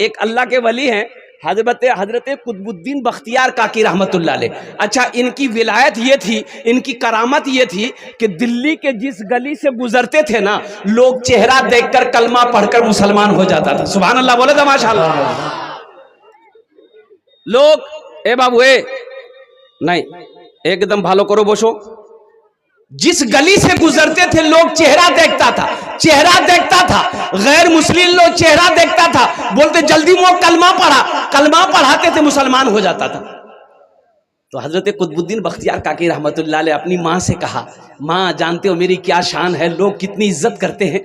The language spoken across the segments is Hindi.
एक अल्लाह के वली हैं हजरत कुतुबुद्दीन बख्तियार काकी रहमतुल्लाह अलैह। अच्छा, इनकी विलायत ये थी, इनकी करामत ये थी कि दिल्ली के जिस गली से गुजरते थे ना, लोग चेहरा देखकर कलमा पढ़कर मुसलमान हो जाता था। सुभान अल्लाह बोले तो माशाअल्लाह। लोग ए बाबू ए नहीं, एकदम भालो करो बोशो। जिस गली से गुजरते थे लोग चेहरा देखता था, चेहरा देखता था, गैर मुस्लिम लोग चेहरा देखता था, बोलते जल्दी वो कलमा पढ़ा, कलमा पढ़ाते थे मुसलमान हो जाता था। तो हजरत कुतुबुद्दीन बख्तियार काकी रहमतुल्लाह अलैह अपनी माँ से कहा, माँ जानते हो मेरी क्या शान है, लोग कितनी इज्जत करते हैं,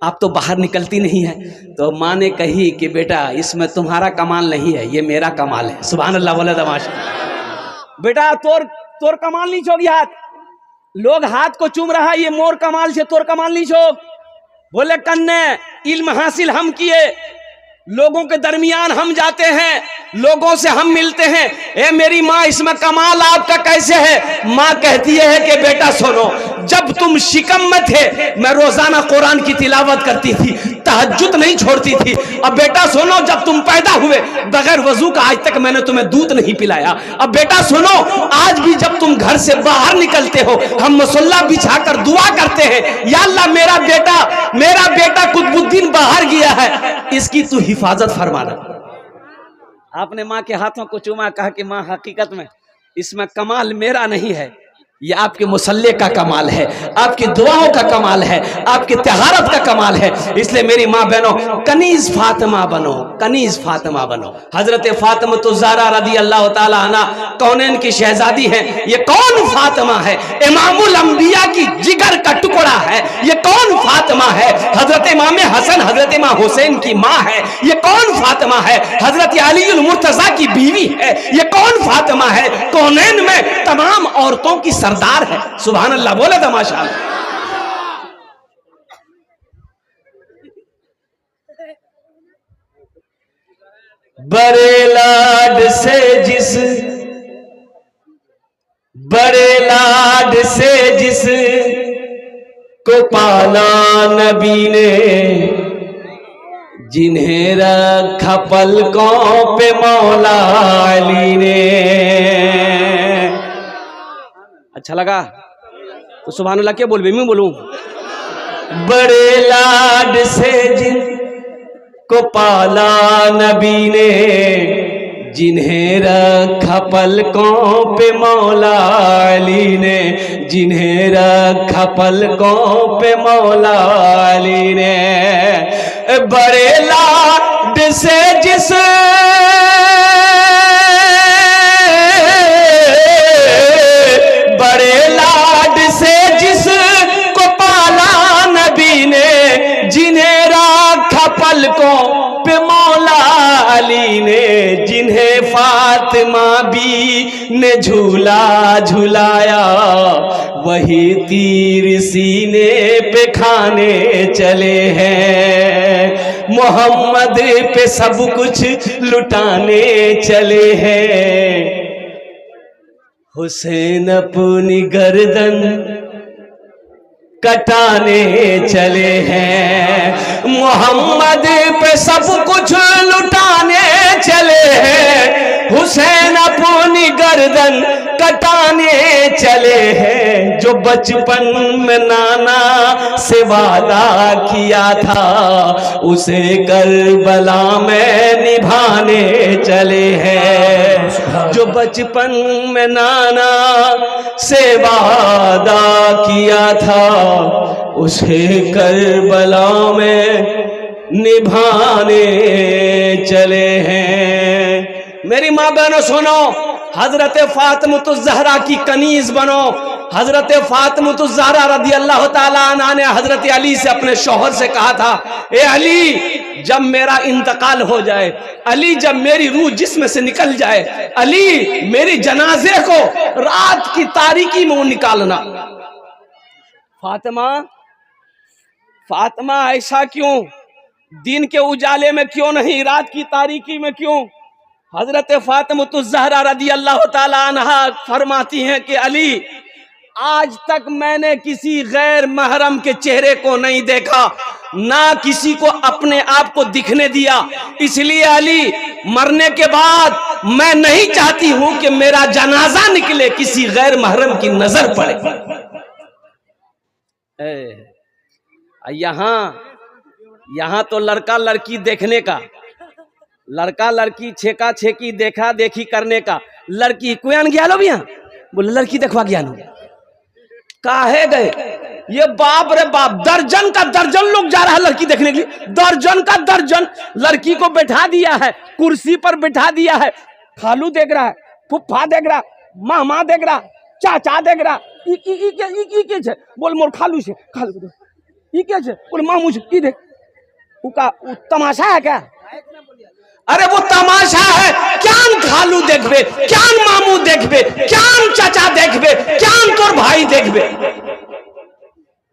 आप तो बाहर निकलती नहीं है। तो माँ ने कही कि बेटा इसमें तुम्हारा कमाल नहीं है, ये मेरा कमाल है। सुभान अल्लाह बोले तमाशा। बेटा तोर कमाल नहीं छोड़ी हाथ, लोग हाथ को चूम रहा, ये मोर कमाल से तोर कमाल नहीं छोड़। बोले कन्ने इल्म हासिल हम किए, लोगों के दरमियान हम जाते हैं, लोगों से हम मिलते हैं। ए मेरी माँ इसमें कमाल आपका कैसे है? माँ कहती है कि बेटा सुनो, जब तुम शिकम में थे मैं रोजाना कुरान की तिलावत करती थी, तहज्जुद नहीं छोड़ती थी। अब बेटा सुनो, जब तुम पैदा हुए बगैर वजू का आज तक मैंने तुम्हें दूध नहीं पिलाया। अब बेटा सुनो, आज भी जब तुम घर से बाहर निकलते हो हम मुसल्ला बिछाकर दुआ करते हैं, या अल्लाह मेरा बेटा कुतुबुद्दीन बाहर गया है, इसकी तू हिफाजत फरमाना। आपने माँ के हाथों को चूमा, कहा कि माँ हकीकत में इसमें कमाल मेरा नहीं है, ये आपके मुसल्ले का कमाल है, आपकी दुआओं का कमाल है, आपकी तहारत का कमाल है। इसलिए मेरी माँ बहनों कनीज फातिमा बनो, कनीज फातिमा बनो। हजरत फातिमा तो ज़हरा रदी अल्लाह ताला अन्हा कौनैन की शहजादी है। ये कौन फातिमा है? इमामुल अंबिया की जिगर का टुकड़ा है। ये कौन फातिमा है? हजरत इमाम हसन हजरत इमाम हुसैन की माँ है। ये कौन फातिमा है? हजरत अलीउल मुर्तजा की बीवी है। ये कौन फातिमा है? कौनैन में तमाम औरतों की सरदार है। सुभान अल्लाह बोले तो माशाअल्लाह। बड़े लाड से जिस को पाला नबी ने, जिन्हें रखा पलकों पे मौला अली ने। अच्छा लगा तो सुभान अल्लाह क्या बोल, मैं बोलूं? बड़े लाड से जिनको पाला नबी ने, जिन्हें रखा पलकों पे मौला अली ने, जिन्हें रखा पलकों पे मौला अली ने। बड़े लाड से जिस बड़े लाड से जिस को पाला नबी ने, जिन्हें रखा पलकों पे मौला अली ने, जिन्हें फातिमा भी ने झूला झुलाया, वही तीर सीने पे खाने चले हैं। मोहम्मद पे सब कुछ लुटाने चले हैं। हुसैन अपनी गर्दन कटाने चले हैं। मोहम्मद पे सब कुछ लुटाने चले हैं। हुसैन अपनी गर्दन कटाने चले हैं। जो बचपन में नाना से वादा किया था, उसे करबला में निभाने चले हैं। जो बचपन में नाना से वादा किया था, उसे करबला में निभाने चले हैं। मेरी माँ बहनों सुनो, हजरत फातिमा ज़हरा की कनीज बनो। हजरत फातिमा ज़हरा रदी अल्लाह ताला अन्हा ने हजरत अली से अपने शौहर से कहा था, ए अली जब मेरा इंतकाल हो जाए, अली जब मेरी रूह जिस्म से निकल जाए, अली मेरी जनाजे को रात की तारीकी में निकालना। फातिमा ऐसा क्यों? दिन के उजाले में क्यों नहीं, रात की तारीकी में क्यों? हजरत फातिमा ज़हरा रदी अल्लाह ताला अन्हा फरमाती हैं कि अली आज तक मैंने किसी गैर महरम के चेहरे को नहीं देखा। ना किसी को अपने आप को दिखने दिया। इसलिए अली मरने के बाद मैं नहीं चाहती हूं कि मेरा जनाजा निकले किसी गैर महरम की नजर पड़े। यहां तो लड़का लड़की देखने का, लड़का लड़की छेका छेकी देखा देखी करने का, लड़की कोई गया लो भैया बोले लड़की देखवा गया लो काहे गए। ये बाप रे बाप, दर्जन का दर्जन लोग जा रहा है लड़की देखने के लिए, दर्जन का दर्जन लड़की को बैठा दिया है, कुर्सी पर बैठा दिया है। खालू देख रहा है, फुफ्फा देख रहा, मामा देख रहा, चाचा देख रहा, ई बोल मोर खालू से, खालू ई क्या छे बोल मामू से, ई देख उका तमाशा है क्या? अरे वो तमाशा है। क्या खालू देखबे, क्या मामू देखबे, क्या चाचा देखबे, क्या तोर भाई देखबे,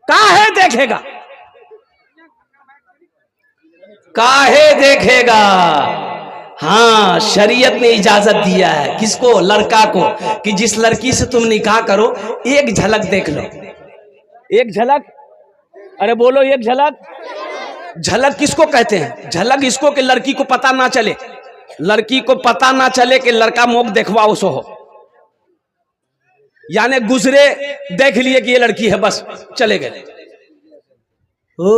काहे देखेगा, काहे देखेगा। हाँ, शरीयत ने इजाजत दिया है किसको? लड़का को, कि जिस लड़की से तुम निकाह करो एक झलक देख लो। एक झलक, अरे बोलो एक झलक। झलक किसको कहते हैं? झलक इसको कि लड़की को पता ना चले, लड़की को पता ना चले कि लड़का मुख देखवाओ सो हो, यानी गुजरे देख लिए कि ये लड़की है बस चले गए। ओ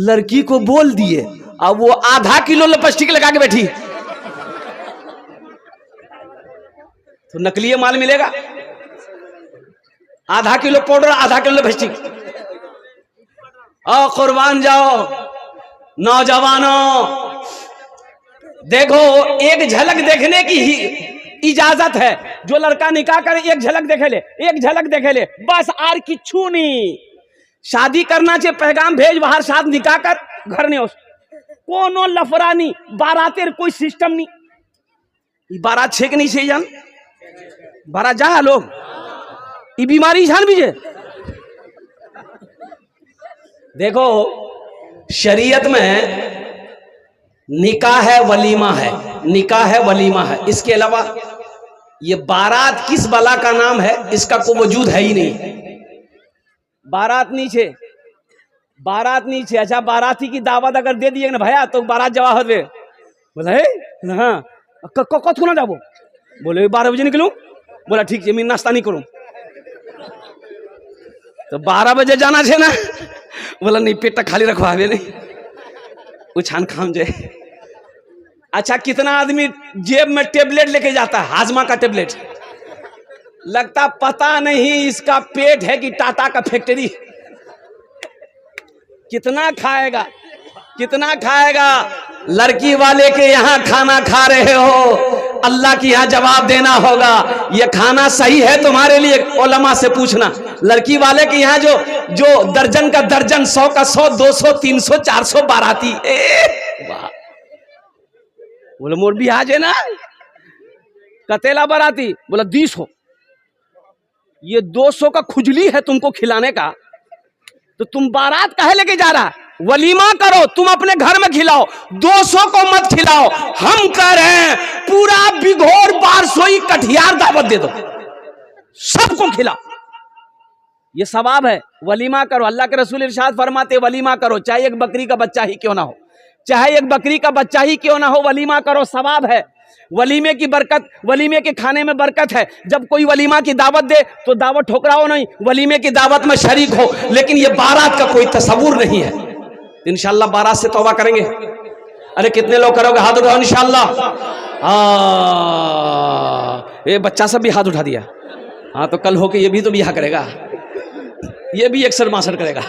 लड़की को बोल दिए, अब वो आधा किलो लिपस्टिक लगा के बैठी, तो नकली माल मिलेगा। आधा किलो पाउडर, आधा किलो लिपस्टिक। कुर्बान जाओ नौजवानों, देखो एक झलक देखने की ही इजाजत है। जो लड़का निकाह करे एक झलक देखे ले, एक झलक देखे ले बस, आर किच्छू नहीं। शादी करना चाहिए, पैगाम भेज बाहर, साथ निकाह कर घर नहीं हो, कोनो लफड़ा नहीं, बारातेर कोई सिस्टम नहीं। बारात छेक नहीं से जान, बारात जा लोग ये बीमारी जान बीजे। देखो शरीयत में निकाह है वलीमा है, निकाह है वलीमा है, इसके अलावा ये बारात किस बला का नाम है इसका कोई वजूद है ही नहीं। बारात नीचे, बारात नीचे। अच्छा बाराती की दावत अगर दे दिए ना भैया तो बारात जवाब दे, बोला हाँ कब ना जाबो, बोले 12 बजे निकलूं, बोला ठीक है मैं नाश्ता नहीं करूं, तो 12 बजे जाना है ना, बोला नहीं पेट खाली रखवा नहीं उछान खाम जाए। अच्छा कितना आदमी जेब में टेबलेट लेके जाता है, हाजमा का टेबलेट, लगता पता नहीं इसका पेट है कि टाटा का फैक्ट्री। कितना खाएगा, कितना खाएगा। लड़की वाले के यहाँ खाना खा रहे हो, अल्लाह के यहाँ जवाब देना होगा, ये खाना सही है तुम्हारे लिए, उलमा से पूछना। लड़की वाले के यहाँ जो दर्जन का दर्जन, 100 का 100, 200, 300, 400 बाराती, बोले मोर भी आज है ना कतेला बाराती, बोला 200, ये 200 का खुजली है तुमको खिलाने का, तो तुम बारात काहे लेके जा रहा है? वलीमा करो, तुम अपने घर में खिलाओ, 200 को मत खिलाओ। हम कह रहे हैं पूरा बिघोर 1200 कठियार दावत दे दो, सबको खिलाओ, ये सवाब है। वलीमा करो, अल्लाह के रसूल इरशाद फरमाते वलीमा करो, चाहे एक बकरी का बच्चा ही क्यों ना हो, चाहे एक बकरी का बच्चा ही क्यों ना हो, वलीमा करो, सवाब है। वलीमे की बरकत, वलीमे के खाने में बरकत है। जब कोई वलीमा की दावत दे तो दावत ठोकराओ नहीं, वलीमे की दावत में शरीक हो, लेकिन ये बारात का कोई तस्वुर नहीं है। इंशाल्लाह बारात से तौबा करेंगे। अरे कितने लोग करोगे? हाथ उठाओ इंशाल्लाह। ये बच्चा सब भी हाथ उठा दिया। हाँ तो कल होके ये भी तो बियाह करेगा, ये भी अक्सर मासर करेगा।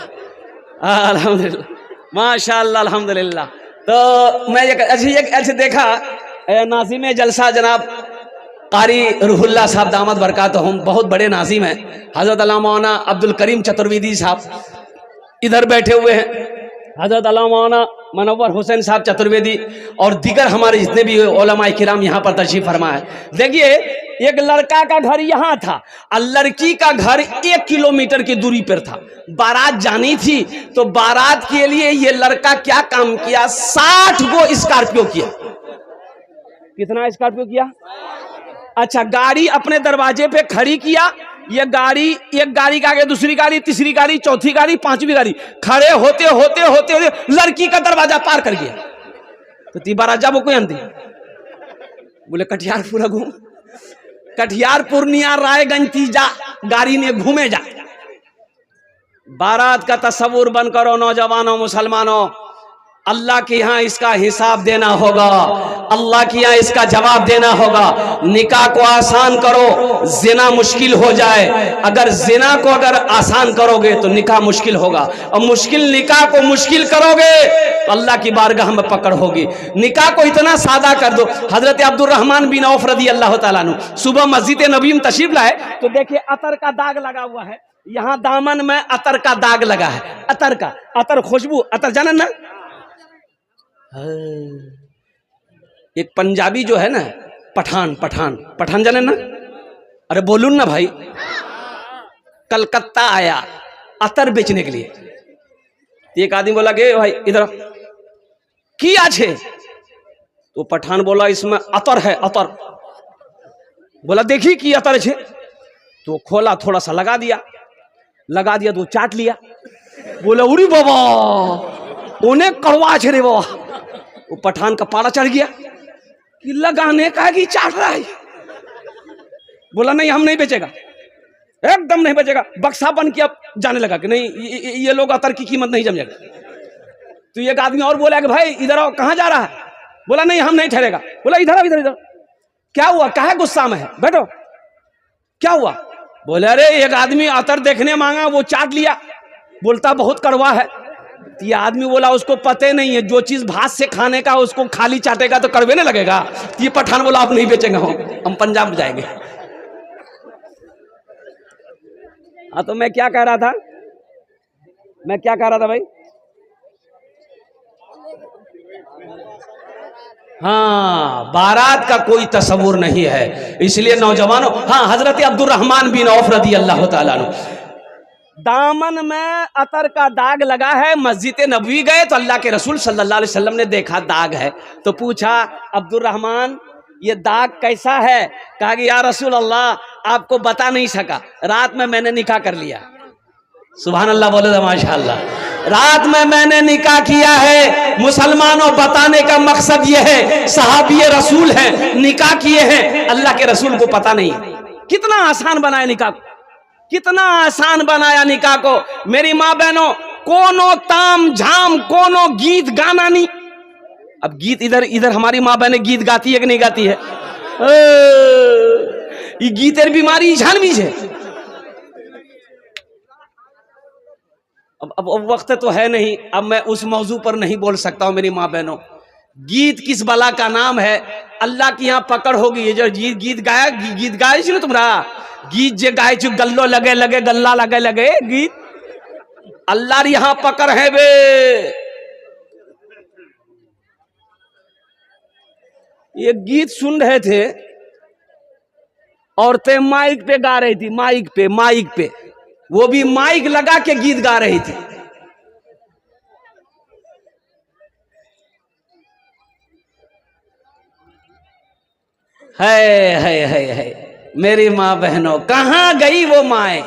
अल्हम्दुलिल्लाह, माशाअल्लाह, अल्हम्दुलिल्लाह। तो मैं ऐसे देखा नाज़िम जलसा जनाब कारी रूहुल्लाह साहब दामद बरकातहुम, बहुत बड़े नाज़िम हैं, हज़रत अल्लामा मौलाना अब्दुल करीम चतुर्वेदी साहब इधर बैठे हुए हैं, हज़रत अल्लामा मौलाना मनव्वर हुसैन साहब चतुर्वेदी और दीगर हमारे जितने भी उलमाए किराम यहाँ पर तशरीफ फरमा है। देखिए एक लड़का का घर यहाँ था और लड़की का घर 1 किलोमीटर की दूरी पर था। बारात जानी थी तो बारात के लिए ये लड़का क्या काम किया, 60 गो स्कॉर्पियो किया। कितना स्कॉर्पियो किया? अच्छा गाड़ी अपने दरवाजे पे खड़ी किया, ये गाड़ी, एक गाड़ी के आगे दूसरी गाड़ी, तीसरी गाड़ी, चौथी गाड़ी, पांचवी गाड़ी, खड़े होते होते होते होते लड़की का दरवाजा पार कर गया। तो ती बारा जब कोई अंती बोले कटिहार पूरा घूम, कटिहार पूर्णिया रायगंज ती जा, गाड़ी में घूमे जा। बारात का तस्वुर बन करो नौजवानों मुसलमानों, अल्लाह के यहाँ इसका हिसाब देना होगा, अल्लाह के यहाँ इसका जवाब देना होगा। निकाह को आसान करो, जिना मुश्किल हो जाए। अगर जिना को अगर आसान करोगे तो निकाह मुश्किल होगा, और मुश्किल निकाह को मुश्किल करोगे तो अल्लाह की बारगाह में पकड़ होगी। निकाह को इतना सादा कर दो। हजरत अब्दुर्रहमान बिन औफ रदी अल्लाह तआला अन्हु सुबह मस्जिद नबी में तशरीफ लाए तो देखिए अतर का दाग लगा हुआ है, यहाँ दामन में अतर का दाग लगा है। अतर का, अतर खुशबू, अतर जानन ना। एक पंजाबी जो है ना, पठान, पठान पठान जाने ना, अरे बोलून ना भाई, कलकत्ता आया अतर बेचने के लिए। एक आदमी बोला कि भाई इधर की आज है, तो पठान बोला इसमें अतर है, अतर। बोला देखी की अतर है, तो खोला, थोड़ा सा लगा दिया, लगा दिया तो चाट लिया। बोला उरी बाबा उन्हें कड़वा छे रे बाबा। वो पठान का पारा चढ़ गया कि लगाने का कि चाट रहा है। बोला नहीं हम नहीं बेचेगा, एकदम नहीं बेचेगा। बक्सा बन के अब जाने लगा कि नहीं ये लोग अतर की कीमत नहीं समझेगा। तो एक आदमी और बोला कि भाई इधर आओ, कहाँ जा रहा है? बोला नहीं हम नहीं ठहरेगा। बोला इधर आओ, इधर इधर। क्या हुआ, काहे गुस्सा में है, बैठो, क्या हुआ? बोले अरे एक आदमी अतर देखने मांगा, वो चाट लिया, बोलता बहुत कड़वा है। ये आदमी बोला उसको पते नहीं है, जो चीज भात से खाने का उसको खाली चाटेगा तो कड़वे नहीं लगेगा। ये पठान बोला आप नहीं बेचेंगे, हम पंजाब जाएंगे। हाँ तो मैं क्या कह रहा था, मैं क्या कह रहा था भाई? हाँ, बारात का कोई तस्वुर नहीं है, इसलिए नौजवानों। हाँ, हजरत अब्दुर्रहमान बिन औफ रदी अल्लाह तआला अन्हु दामन में अतर का दाग लगा है। मस्जिद नबवी गए तो अल्लाह के रसूल सल्लल्लाहु अलैहि वसल्लम ने देखा दाग है, तो पूछा अब्दुर्रहमान ये दाग कैसा है? कहा कि या रसूल अल्लाह आपको बता नहीं सका, रात में मैंने निकाह कर लिया। सुभान अल्लाह बोले तो माशाअल्लाह। रात में मैंने निकाह किया है। मुसलमानों बताने का मकसद यह है, सहाबी रसूल हैं, निकाह किए हैं, अल्लाह के रसूल को पता नहीं। कितना आसान बनाया निकाह को, कितना आसान बनाया निकाह को। मेरी माँ बहनों, कोनो ताम झाम, कोनो गीत गाना नहीं। अब गीत इधर इधर हमारी माँ बहनें गीत गाती है कि नहीं गाती है? ये गीतेर बीमारी झानवी है। अब वक्त तो है नहीं, अब मैं उस मौजू पर नहीं बोल सकता हूं। मेरी माँ बहनों, गीत किस बला का नाम है, अल्लाह की यहाँ पकड़ होगी। ये जो गीत गाया, गीत गाए ना तुम्हारा, गीत जे गाए जो गल्लो लगे लगे, गल्ला लगे लगे, गीत अल्लाह यहाँ पकड़ है बे। ये गीत सुन रहे थे, औरतें माइक पे गा रही थी, माइक पे, माइक पे, वो भी माइक लगा के गीत गा रही थी। है मेरी माँ बहनों, कहां गई वो माए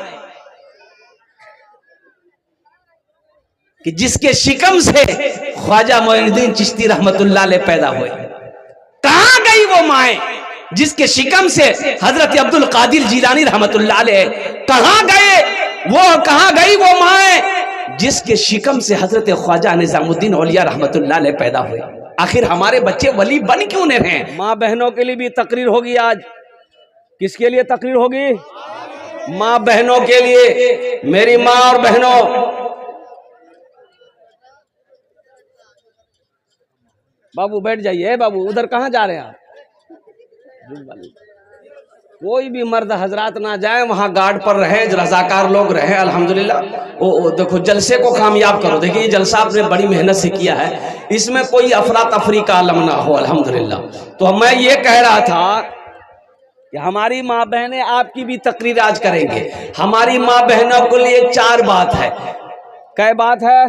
कि जिसके शिकम से ख्वाजा मोइनुद्दीन चिश्ती रहमतुल्लाह अलैह पैदा हुए? कहां गई वो माए जिसके शिकम से हजरत अब्दुल कादिर जिलानी रहमतुल्लाह अलैह? कहां गए वो, कहां गई वो माए जिसके शिकम से हजरत ख्वाजा निजामुद्दीन औलिया रहमतुल्लाह अलैह पैदा हुए? आखिर हमारे बच्चे वली बन क्यों नहीं रहे? माँ बहनों के लिए भी तकरीर होगी आज। किसके लिए तकरीर होगी? माँ बहनों के लिए। मेरी माँ और बहनों, बाबू बैठ जाइए। बाबू उधर कहाँ जा रहे हैं आप? कोई भी मर्द हजरात ना जाए, वहां गार्ड पर रहे, रजाकार लोग रहे। अल्हम्दुलिल्लाह। ओ देखो, जलसे को कामयाब करो। देखिए ये जलसा आपने बड़ी मेहनत से किया है, इसमें कोई अफरा तफरी का आलम ना हो। अल्हम्दुलिल्लाह। तो मैं ये कह रहा था कि हमारी माँ बहनें आपकी भी तकरीर आज करेंगे। हमारी माँ बहनों के लिए 4 बात है। कै बात है?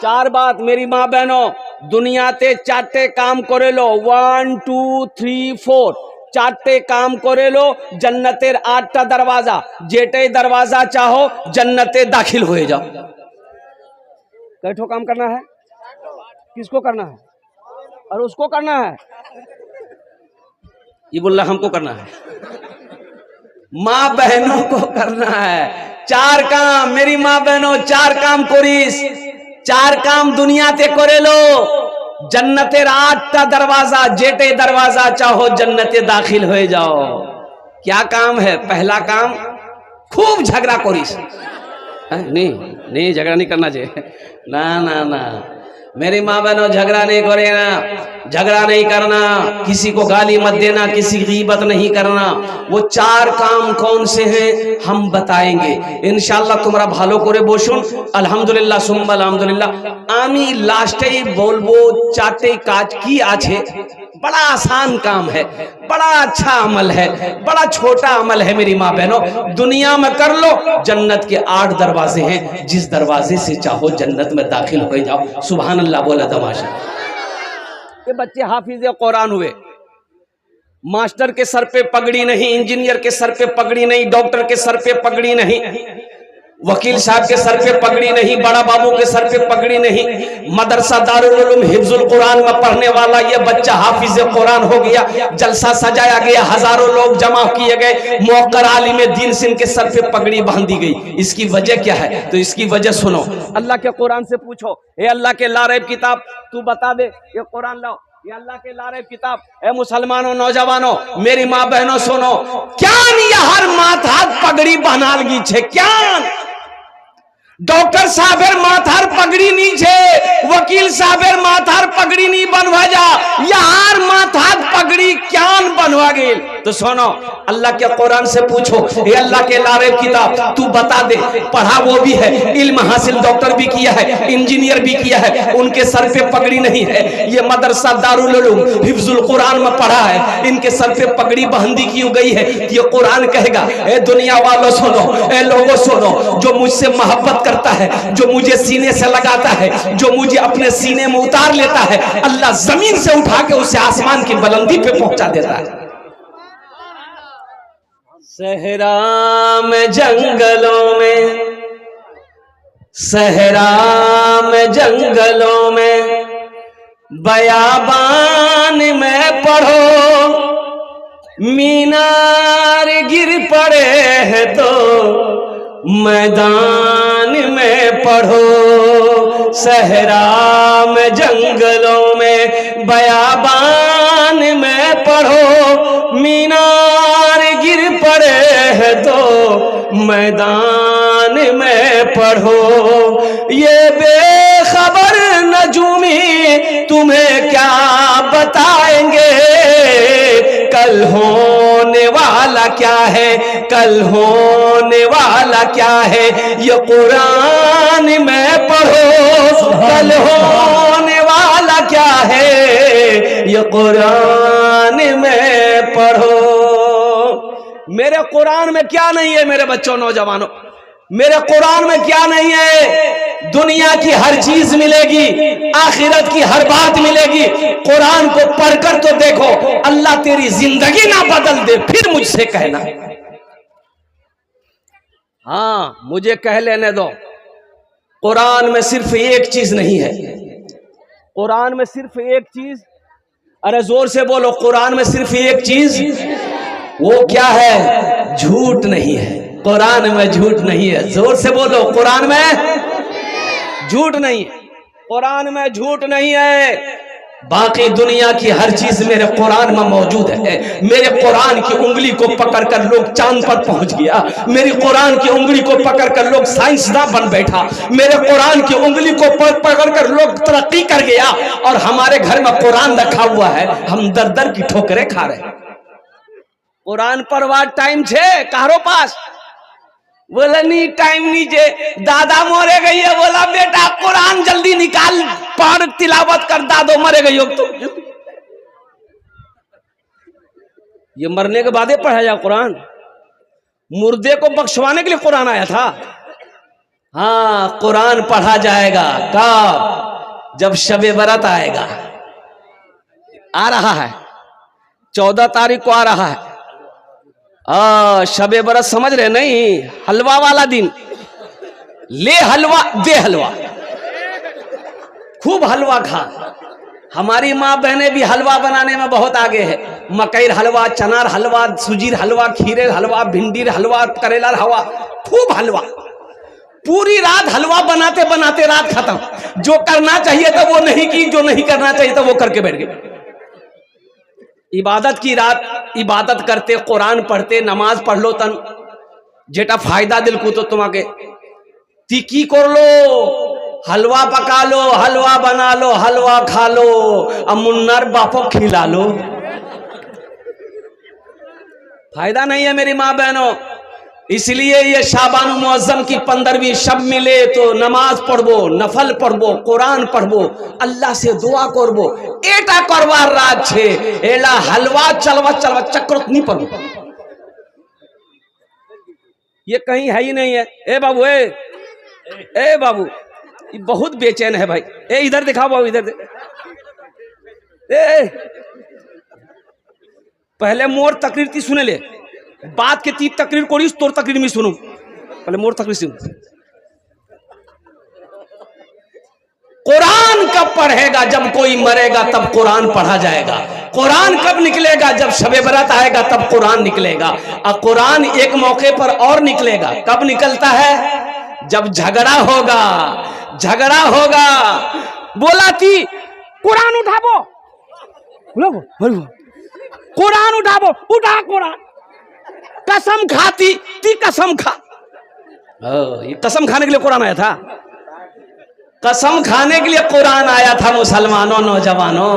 4 बात। मेरी माँ बहनों, दुनियाते 4 काम करे लो, 1 2 3 4। चारटे काम करे लो जन्नतेर 8टा दरवाजा, जेटे दरवाजा चाहो जन्नते दाखिल हो जाओ। कैठो काम करना है? किसको करना है? और उसको करना है? ये बोल रहा हमको करना है, माँ बहनों को करना है। 4 काम मेरी माँ बहनों, 4 काम कोरिस, 4 काम दुनिया ते करे लो। जन्नतेर 8टा दरवाजा, जेटे दरवाजा चाहो जन्नते दाखिल हो जाओ। क्या काम है? पहला काम खूब झगड़ा कोरिस। नहीं झगड़ा नहीं करना चाहिए, ना ना ना मेरी माँ बहनों, झगड़ा नहीं करे ना, झगड़ा नहीं करना, किसी को गाली मत देना, किसी की गीबत नहीं करना। वो 4 काम कौन से हैं हम बताएंगे इंशाल्लाह। तुम्हारा भालो करे बोसुन अल्हम्दुलिल्लाह सुम्मा अल्हम्दुलिल्लाह। आमी लास्टे बोलबो 4टे काज की आछे। बड़ा आसान काम है, बड़ा अच्छा अमल है, बड़ा छोटा अमल है मेरी माँ बहनों, दुनिया में कर लो। जन्नत के 8 दरवाजे हैं, जिस दरवाजे से चाहो जन्नत में दाखिल हो जाओ। सुभान अल्लाह बोला तमाशा। ये बच्चे हाफिज कुरान हुए, मास्टर के सर पे पगड़ी नहीं, इंजीनियर के सर पे पगड़ी नहीं, डॉक्टर के सर पे पगड़ी नहीं, वकील साहब के सर पे पगड़ी नहीं, बड़ा बाबू के सर पे पगड़ी नहीं, मदरसा दारुल उलूम हिफ्जुल कुरान में पढ़ने वाला ये बच्चा हाफिज कुरान हो गया। जलसा सजाया गया, हजारों लोग जमा किए गए, मुअक्कर आलिम दीन से इनके सर पे पगड़ी बांध दी गई। इसकी वजह क्या है? तो इसकी वजह सुनो, अल्लाह के कुरान से पूछो, ए अल्लाह के लारैब किताब तू बता दे, ये कुरान लाओ, ये अल्लाह के लारैब किताब। ए मुसलमानों, नौजवानों, मेरी माँ बहनों सुनो, क्या हर माथा पगड़ी बनाल गी छे? क्या डॉक्टर साहबेर माथार पगड़ी नहीं छे, वकील साहबेर माथार पगड़ी नहीं बनवा जा, यार माथार पगड़ी क्यान बनवा गेल? तो सुनो, अल्लाह के कुरान से पूछो, ये अल्लाह के लारैब किताब तू बता दे, पढ़ा वो भी है, इल्म हासिल डॉक्टर भी किया है, इंजीनियर भी किया है, उनके सर पे पगड़ी नहीं है। ये मदरसा दारुल उलूम हिफ्जुल कुरान में पढ़ा है, इनके सर पे पगड़ी बंदी की गई है। ये कुरान कहेगा, ए दुनिया वालों सुनो, ए लोगों सुनो, जो मुझसे मोहब्बत करता है, जो मुझे सीने से लगाता है, जो मुझे अपने सीने में उतार लेता है, अल्लाह जमीन से उठा के उसे आसमान की बुलंदी पे पहुंचा देता है। सहरा में जंगलों में, सहरा में जंगलों में, बयाबान में पढ़ो, मीनार गिर पड़े हैं तो मैदान में पढ़ो। सहरा में जंगलों में, बयाबान में पढ़ो, मीनार गिर पड़े हैं तो मैदान में पढ़ो। ये बेखबर नजूमी तुम्हें क्या बताएंगे, कल होने वाला क्या है, कल होने वाला क्या है, ये कुरान में पढ़ो। कल होने वाला क्या है, ये कुरान में पढ़ो। मेरे कुरान में क्या नहीं है मेरे बच्चों, नौजवानों, मेरे कुरान में क्या नहीं है? दुनिया की हर चीज मिलेगी, आखिरत की हर बात मिलेगी। कुरान को पढ़कर तो देखो, अल्लाह तेरी जिंदगी ना बदल दे फिर मुझसे कहना। हाँ, मुझे कह लेने दो, कुरान में सिर्फ एक चीज नहीं है, कुरान में सिर्फ एक चीज, अरे जोर से बोलो, कुरान में सिर्फ एक चीज, वो क्या है? झूठ नहीं है। कुरान में झूठ नहीं है, जोर से बोलो, कुरान में झूठ नहीं है, कुरान में झूठ नहीं है। बाकी दुनिया की हर चीज मेरे कुरान में मौजूद है। मेरे कुरान की उंगली को पकड़कर लोग चांद पर पहुंच गया, मेरी कुरान की उंगली को पकड़कर लोग साइंसदान बन बैठा, मेरे कुरान की उंगली को पकड़कर लोग तरक्की कर गया, और हमारे घर में कुरान रखा हुआ है, हम दर दर की ठोकरें खा रहे। कुरान पढ़वा टाइम छे कारो पास? बोला नहीं, टाइम नहीं छे, दादा मरे गई है। बोला बेटा कुरान जल्दी निकाल, पढ़, तिलावत कर, दादो मरे गई हो तो। ये मरने के बाद ही पढ़ा जाए कुरान? मुर्दे को बख्शवाने के लिए कुरान आया था? हाँ, कुरान पढ़ा जाएगा कब? जब शबे बरत आएगा। आ रहा है, 14 तारीख को आ रहा है शबे बरत, समझ रहे नहीं, हलवा वाला दिन। ले हलवा दे हलवा, खूब हलवा खा। हमारी माँ बहनें भी हलवा बनाने में बहुत आगे है। मकई हलवा, चनार हलवा, सूजीर हलवा, खीरे हलवा, भिंडी हलवा, करेला हलवा, खूब हलवा। पूरी रात हलवा बनाते बनाते रात खत्म। जो करना चाहिए था वो नहीं की, जो नहीं करना चाहिए था वो करके बैठ गए। इबादत की रात इबादत करते, कुरान पढ़ते, नमाज पढ़ लो तन जेटा फायदा दिल को तो तुम्हारे ती की कर लो, हलवा पका लो, हलवा बना लो, हलवा खा लो, अब मुन्नर बापो खिला लो। फायदा नहीं है मेरी माँ बहनों। इसलिए ये शाबान मुअज्जम की 15वीं शब मिले तो नमाज पढ़बो, नफल पढ़बो, कुरान पढ़बो, अल्लाह से दुआ करबो। एटा करवार रात छे, एला हलवा चलवा चलवा चक्रत नहीं पढ़बो। ये कहीं है ही नहीं है। ए बाबू, ए बाबू, ये बहुत बेचैन है भाई। ए इधर दिखाओ बाबू, इधर दे। पहले मोर तकरीर ती सुने ले, बात के ती तकरीर कोरिस, तोर तकरीर में सुनो। पहले मोर तकरीर सुन। कुरान कब पढ़ेगा? जब कोई मरेगा तब कुरान पढ़ा जाएगा। कुरान कब निकलेगा? जब शबे बरात आएगा तब कुरान निकलेगा। और कुरान एक मौके पर और निकलेगा। कब निकलता है? जब झगड़ा होगा। झगड़ा होगा, बोला थी कुरान उठाबो, कुरान उठाबो, उठा कुरान। कसम खाती थी, कसम खा। ये कसम खाने के लिए कुरान आया था। कसम खाने के लिए कुरान आया था। मुसलमानों, नौजवानों,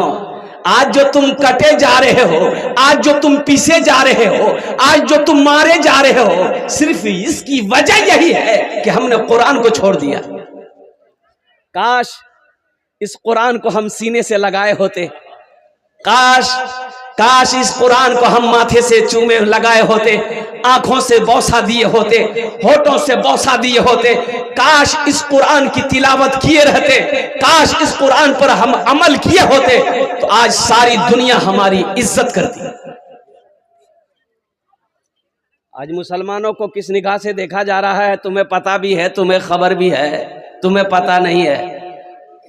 आज जो तुम कटे जा रहे हो, आज जो तुम पीसे जा रहे हो, आज जो तुम मारे जा रहे हो, सिर्फ इसकी वजह यही है कि हमने कुरान को छोड़ दिया। काश इस कुरान को हम सीने से लगाए होते। काश इस कुरान को हम माथे से चूमे लगाए होते, आंखों से बौसा दिए होते, होठों से बौसा दिए होते। काश इस कुरान की तिलावत किए रहते, काश इस कुरान पर हम अमल किए होते, तो आज सारी दुनिया हमारी इज्जत करती। आज मुसलमानों को किस निगाह से देखा जा रहा है तुम्हें पता भी है, तुम्हें खबर भी है, तुम्हें पता नहीं है।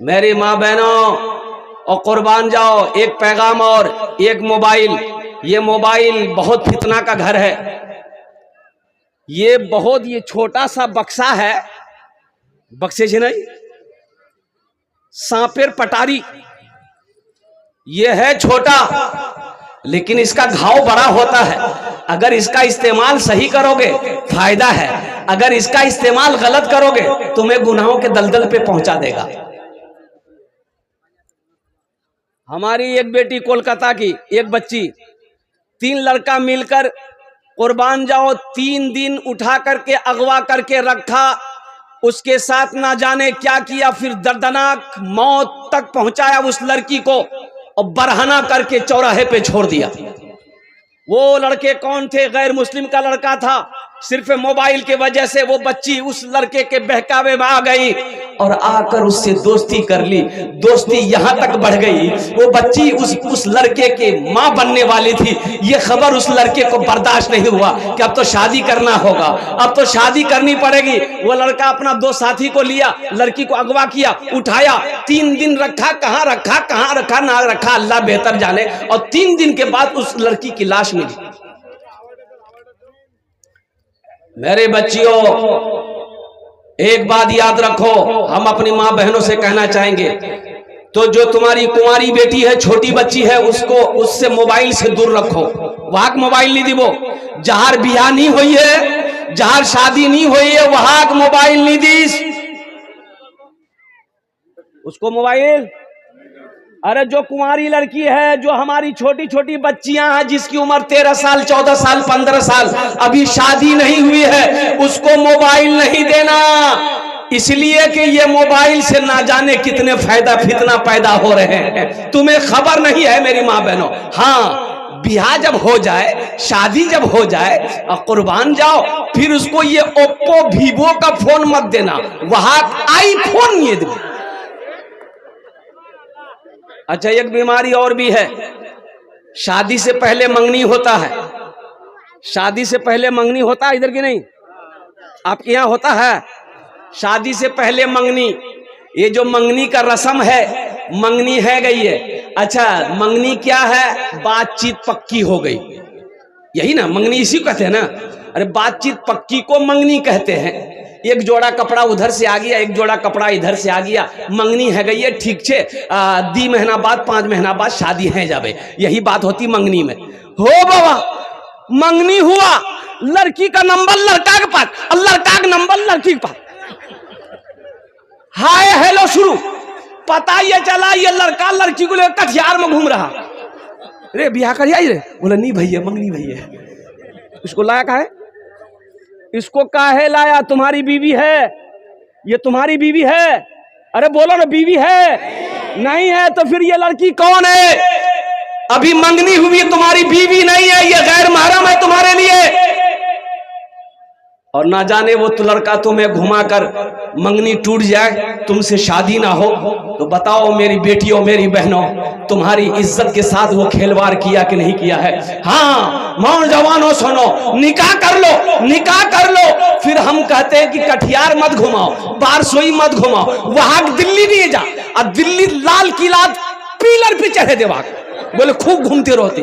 मेरी माँ बहनों, और कुर्बान जाओ, एक पैगाम और एक मोबाइल। ये मोबाइल बहुत फितना का घर है। ये छोटा सा बक्सा है, बक्से से नहीं, सांपेर पटारी। ये है छोटा, लेकिन इसका घाव बड़ा होता है। अगर इसका इस्तेमाल सही करोगे फायदा है, अगर इसका इस्तेमाल गलत करोगे तुम्हें गुनाहों के दलदल पे पहुंचा देगा। हमारी एक बेटी कोलकाता की, एक बच्ची, 3 लड़का मिलकर कुर्बान जाओ 3 दिन उठा करके अगवा करके रखा, उसके साथ ना जाने क्या किया, फिर दर्दनाक मौत तक पहुंचाया उस लड़की को और बरहना करके चौराहे पे छोड़ दिया। वो लड़के कौन थे? गैर मुस्लिम का लड़का था। सिर्फ मोबाइल के वजह से वो बच्ची उस लड़के के बहकावे में आ गई और आकर उससे दोस्ती कर ली। दोस्ती यहां तक बढ़ गई, वो बच्ची उस लड़के के मां बनने वाली थी। ये खबर उस लड़के को बर्दाश्त नहीं हुआ कि अब तो शादी करना होगा, अब तो शादी करनी पड़ेगी। वो लड़का अपना 2 साथी को लिया, लड़की को अगवा किया, उठाया, 3 दिन रखा, कहां रखा ना रखा अल्लाह बेहतर जाने। और 3 दिन के बाद उस लड़की की लाश मिली। मेरे बच्चियों, एक बात याद रखो, हम अपनी माँ बहनों से कहना चाहेंगे, तो जो तुम्हारी कुंवारी बेटी है, छोटी बच्ची है, उससे मोबाइल से दूर रखो। वहां मोबाइल नहीं दीबो। जहार बियाह नहीं हुई है, जहार शादी नहीं हुई है, वहां मोबाइल नहीं दीस उसको मोबाइल। अरे जो कुंवारी लड़की है, जो हमारी छोटी छोटी बच्चियां हैं, जिसकी उम्र 13 साल, 14 साल, 15 साल, अभी शादी नहीं हुई है, उसको मोबाइल नहीं देना। इसलिए कि ये मोबाइल से ना जाने कितने फायदा फितना पैदा हो रहे हैं, तुम्हें खबर नहीं है मेरी माँ बहनों। हाँ, ब्याह जब हो जाए, शादी जब हो जाए और कुर्बान जाओ, फिर उसको ये ओप्पो वीवो का फोन मत देना, वहां आईफोन ये दो। अच्छा, एक बीमारी और भी है शादी से पहले मंगनी होता है, शादी से पहले मंगनी होता है इधर की नहीं, आपके यहाँ होता है शादी से पहले मंगनी। ये जो मंगनी का रस्म है, मंगनी है गई है। अच्छा, मंगनी क्या है? बातचीत पक्की हो गई, यही ना मंगनी, इसी को कहते हैं ना। अरे बातचीत पक्की को मंगनी कहते हैं। एक जोड़ा कपड़ा उधर से आ गया, एक जोड़ा कपड़ा इधर से आ गया, मंगनी है गई है, ठीक छे। 2 महीना बाद 5 महीना बाद शादी है जावे, यही बात होती मंगनी में। हो बाबा, मंगनी हुआ, लड़की का नंबर लड़का के पास और लड़का का नंबर लड़की के पास, हाय हेलो शुरू। पता ये चला ये लड़का लड़की को लेकर कटिहार में घूम रहा। रे बियाह कर आई रे, बोला नहीं भैया मंगनी भैया। इसको लाया का है, इसको काहे लाया? तुम्हारी बीवी है, ये तुम्हारी बीवी है। अरे बोलो ना बीवी है, नहीं है तो फिर ये लड़की कौन है? अभी मंगनी हुई, तुम्हारी बीवी नहीं है, ये गैर महरम है तुम्हारे लिए। और ना जाने वो तो लड़का तुम्हें घुमाकर मंगनी टूट जाए, तुमसे शादी ना हो। तो बताओ मेरी बेटियों, मेरी बहनों, तुम्हारी इज्जत के साथ वो खेलवाड़ किया कि नहीं किया है? हाँ नौजवानों सुनो, निकाह कर लो, निकाह कर लो। फिर हम कहते हैं कि कटिहार मत घुमाओ, बारसोई मत घुमाओ, वहां दिल्ली नहीं जा, और दिल्ली लाल किला पिलर पे चढ़े देवा, बोले खूब घूमते रहती।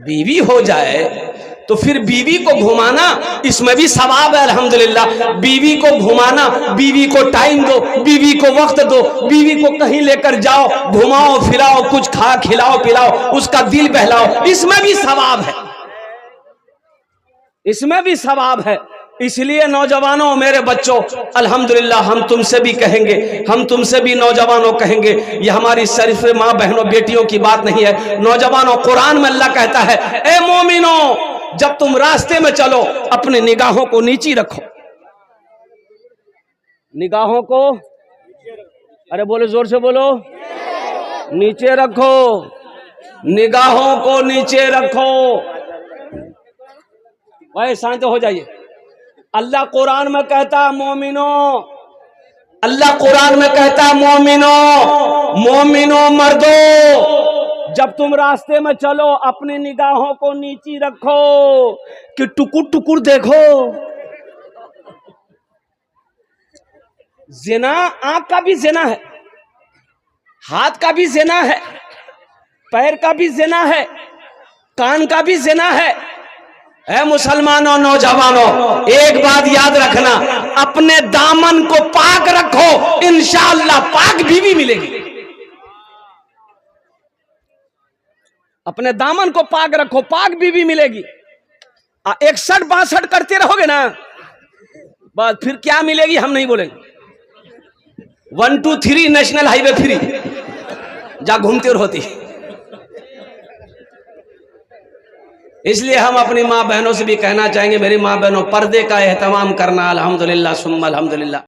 बीवी हो जाए तो फिर बीवी को घुमाना, इसमें भी सवाब है अल्हम्दुलिल्लाह। बीवी को घुमाना, बीवी को टाइम दो, बीवी को वक्त दो, बीवी को कहीं लेकर जाओ, घुमाओ फिराओ, कुछ खा खिलाओ पिलाओ, उसका दिल बहलाओ, इसमें भी सवाब है, इसमें भी सवाब है। इसलिए नौजवानों, मेरे बच्चों, अल्हम्दुलिल्लाह हम तुमसे भी कहेंगे, हम तुमसे भी नौजवानों कहेंगे, ये हमारी शरीफ माँ बहनों बेटियों की बात नहीं है। नौजवानों, कुरान में अल्लाह कहता है, ए मोमिनो, जब तुम रास्ते में चलो अपने निगाहों को नीची रखो, निगाहों को, अरे बोलो जोर से बोलो, नीचे रखो, निगाहों को नीचे रखो। भाई शांत हो जाइए। अल्लाह कुरान में कहता है मोमिनो, अल्लाह कुरान में कहता है मोमिनो, मोमिनो मर्दो, जब तुम रास्ते में चलो अपनी निगाहों को नीची रखो कि टुकुर टुकुर देखो। जिना आंख का भी जिना है, हाथ का भी जिना है, पैर का भी जिना है, कान का भी जिना है। ऐ मुसलमानों, नौजवानों, एक बात याद रखना, अपने दामन को पाक रखो, इंशाअल्लाह पाक बीवी मिलेगी। अपने दामन को पाक रखो, पाक बीवी मिलेगी। 61-62 करते रहोगे ना, बस फिर क्या मिलेगी हम नहीं बोलेंगे। 1 2 3 नेशनल हाईवे फ्री, जा घूमते रहती। इसलिए हम अपनी माँ बहनों से भी कहना चाहेंगे, मेरी माँ बहनों, पर्दे का एहतमाम करना, अल्हम्दुलिल्लाह सुम्मा अल्हम्दुलिल्लाह।